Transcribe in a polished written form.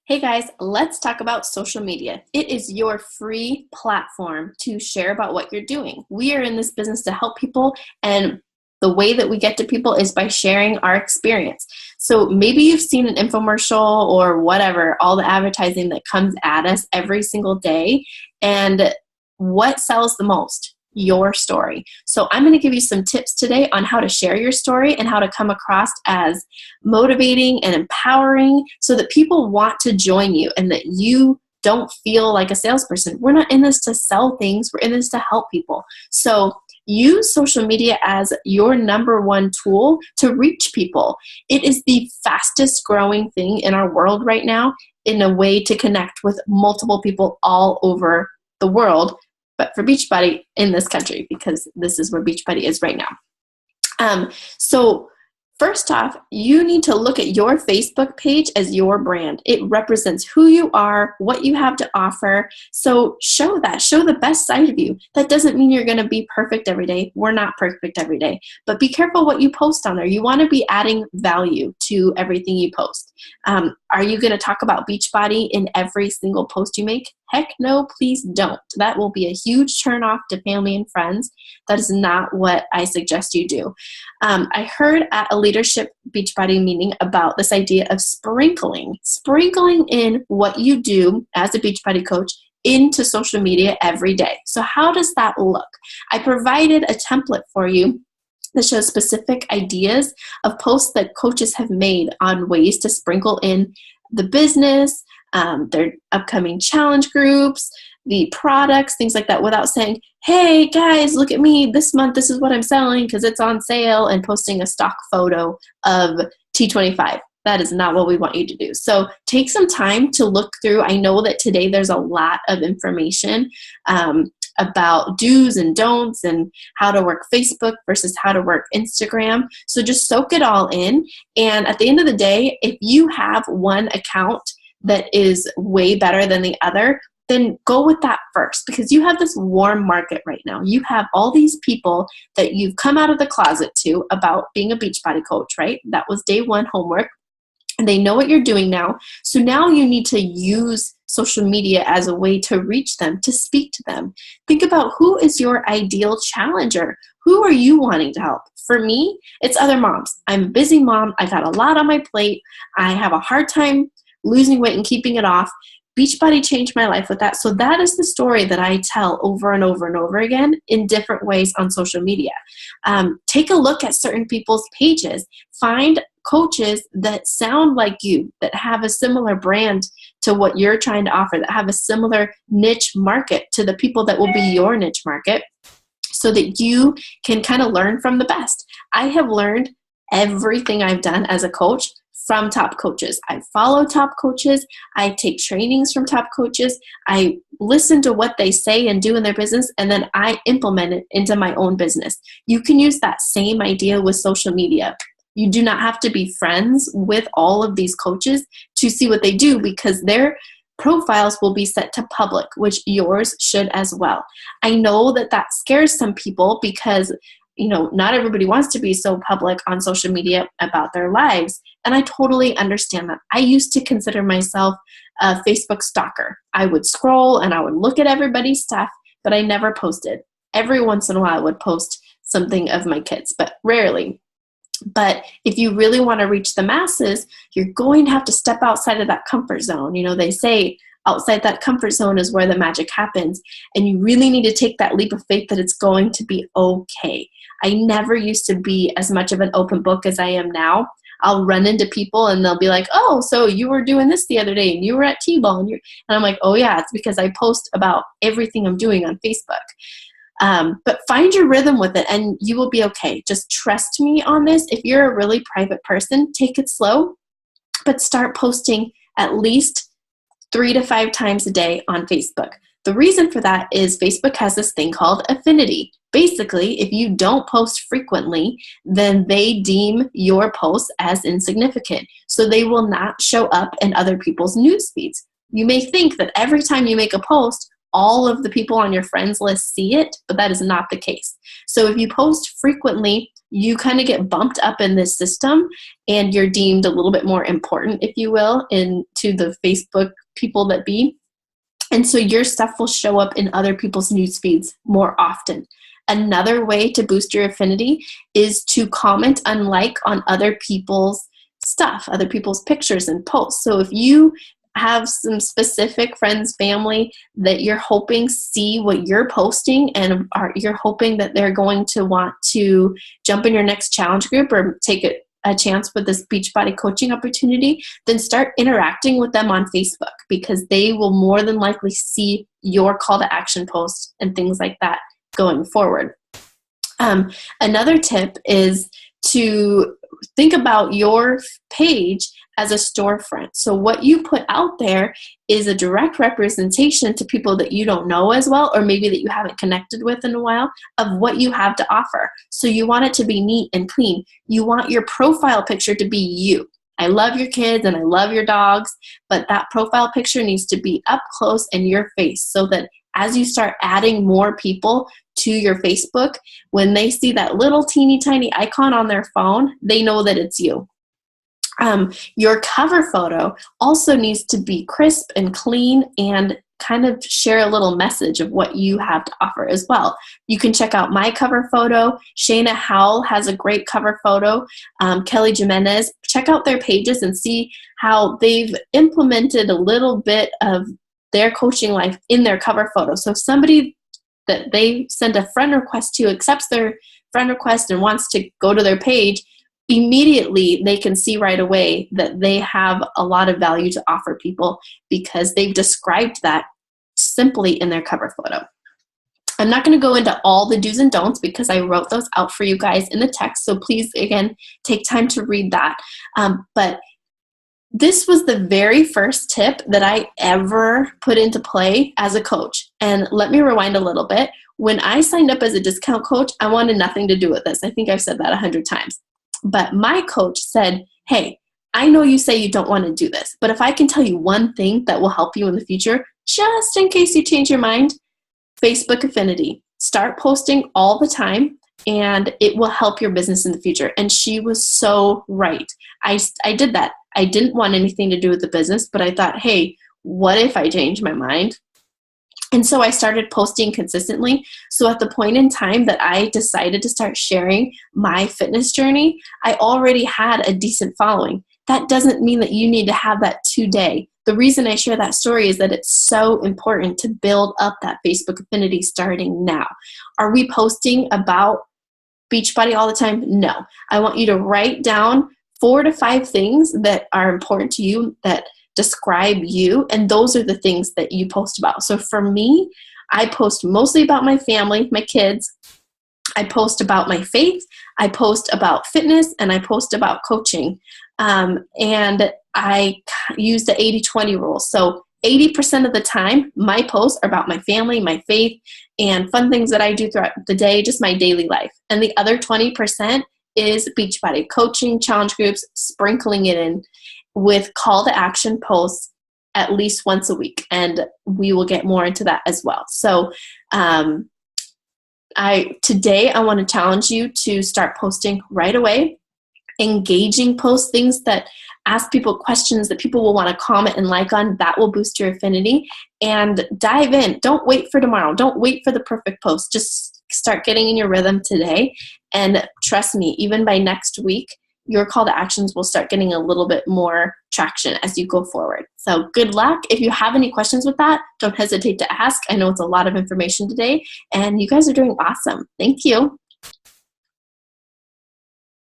Hey guys, let's talk about social media. It is your free platform to share about what you're doing. We are in this business to help people, and the way that we get to people is by sharing our experience. So maybe you've seen an infomercial or whatever, all the advertising that comes at us every single day. And what sells the most? Your story. So I'm going to give you some tips today on how to share your story and how to come across as motivating and empowering so that people want to join you and that you don't feel like a salesperson. We're not in this to sell things, we're in this to help people. So use social media as your number one tool to reach people. It is the fastest growing thing in our world right now, in a way to connect with multiple people all over the world, but for Beachbody in this country, because this is where Beachbody is right now. So first off, you need to look at your Facebook page as your brand. It represents who you are, what you have to offer. So show that. Show the best side of you. That doesn't mean you're going to be perfect every day. We're not perfect every day. But be careful what you post on there. You want to be adding value to everything you post. Are you going to talk about Beachbody in every single post you make? Heck no, please don't. That will be a huge turn off to family and friends. That is not what I suggest you do. I heard at a leadership Beachbody meeting about this idea of sprinkling in what you do as a Beachbody coach into social media every day. So how does that look? I provided a template for you that shows specific ideas of posts that coaches have made on ways to sprinkle in the business, their upcoming challenge groups, the products, things like that, without saying, hey guys, look at me, this month this is what I'm selling because it's on sale, and posting a stock photo of T25. That is not what we want you to do. So take some time to look through. I know that today there's a lot of information about do's and don'ts and how to work Facebook versus how to work Instagram. So just soak it all in. And at the end of the day, if you have one account that is way better than the other, then go with that first, because you have this warm market right now. You have all these people that you've come out of the closet to about being a Beachbody coach, right? That was day one homework. And they know what you're doing now. So now you need to use social media as a way to reach them, to speak to them. Think about, who is your ideal challenger? Who are you wanting to help? For me, it's other moms. I'm a busy mom. I got a lot on my plate. I have a hard time losing weight and keeping it off. Beachbody changed my life with that. So that is the story that I tell over and over and over again in different ways on social media. Take a look at certain people's pages. Find coaches that sound like you, that have a similar brand to what you're trying to offer, that have a similar niche market to the people that will be your niche market, so that you can kind of learn from the best. I have learned everything I've done as a coach from top coaches. I follow top coaches. I take trainings from top coaches. I listen to what they say and do in their business, and then I implement it into my own business. You can use that same idea with social media. You do not have to be friends with all of these coaches to see what they do, because their profiles will be set to public, which yours should as well. I know that that scares some people because, not everybody wants to be so public on social media about their lives. And I totally understand that. I used to consider myself a Facebook stalker. I would scroll and I would look at everybody's stuff, but I never posted. Every once in a while I would post something of my kids, but rarely. But if you really want to reach the masses, you're going to have to step outside of that comfort zone. They say outside that comfort zone is where the magic happens. And you really need to take that leap of faith that it's going to be okay. I never used to be as much of an open book as I am now. I'll run into people and they'll be like, oh, so you were doing this the other day and you were at T-Ball. And I'm like, oh yeah, it's because I post about everything I'm doing on Facebook. But find your rhythm with it and you will be okay. Just trust me on this. If you're a really private person, take it slow, but start posting at least 3 to 5 times a day on Facebook. The reason for that is Facebook has this thing called affinity. Basically, if you don't post frequently, then they deem your posts as insignificant. So they will not show up in other people's news feeds. You may think that every time you make a post, all of the people on your friends list see it, but that is not the case. So if you post frequently, you kind of get bumped up in this system and you're deemed a little bit more important, if you will, to the Facebook people that be. And so your stuff will show up in other people's news feeds more often. Another way to boost your affinity is to comment and like on other people's stuff, other people's pictures and posts. So if you have some specific friends, family that you're hoping see what you're posting and you're hoping that they're going to want to jump in your next challenge group or take a chance with this Beachbody coaching opportunity, then start interacting with them on Facebook, because they will more than likely see your call to action posts and things like that going forward. Another tip is to think about your page as a storefront. So what you put out there is a direct representation to people that you don't know as well, or maybe that you haven't connected with in a while, of what you have to offer. So you want it to be neat and clean. You want your profile picture to be you. I love your kids and I love your dogs, but that profile picture needs to be up close in your face, so that as you start adding more people to your Facebook, when they see that little teeny tiny icon on their phone, they know that it's you. Your cover photo also needs to be crisp and clean and kind of share a little message of what you have to offer as well. You can check out my cover photo. Shayna Howell has a great cover photo. Kelly Jimenez, check out their pages and see how they've implemented a little bit of their coaching life in their cover photo. So if somebody that they send a friend request to accepts their friend request and wants to go to their page, immediately they can see right away that they have a lot of value to offer people, because they've described that simply in their cover photo. I'm not going to go into all the do's and don'ts, because I wrote those out for you guys in the text. So please, again, take time to read that. But this was the very first tip that I ever put into play as a coach. And let me rewind a little bit. When I signed up as a discount coach, I wanted nothing to do with this. I think I've said that 100 times. But my coach said, hey, I know you say you don't want to do this, but if I can tell you one thing that will help you in the future, just in case you change your mind, Facebook affinity. Start posting all the time, and it will help your business in the future. And she was so right. I did that. I didn't want anything to do with the business, but I thought, hey, what if I change my mind? And so I started posting consistently. So at the point in time that I decided to start sharing my fitness journey, I already had a decent following. That doesn't mean that you need to have that today. The reason I share that story is that it's so important to build up that Facebook affinity starting now. Are we posting about Beachbody all the time? No. I want you to write down 4 to 5 things that are important to you, that describe you, and those are the things that you post about. So for me, I post mostly about my family, my kids. I post about my faith. I post about fitness, and I post about coaching. And I use the 80-20 rule. So 80% of the time, my posts are about my family, my faith, and fun things that I do throughout the day, just my daily life. And the other 20% is Beachbody coaching, challenge groups, sprinkling it in with call to action posts at least once a week. And we will get more into that as well. So today I want to challenge you to start posting right away, engaging posts, things that ask people questions that people will want to comment and like on. That will boost your affinity. And dive in. Don't wait for tomorrow. Don't wait for the perfect post. Just start getting in your rhythm today. And trust me, even by next week, your call to actions will start getting a little bit more traction as you go forward. So good luck. If you have any questions with that, don't hesitate to ask. I know it's a lot of information today, and you guys are doing awesome. Thank you.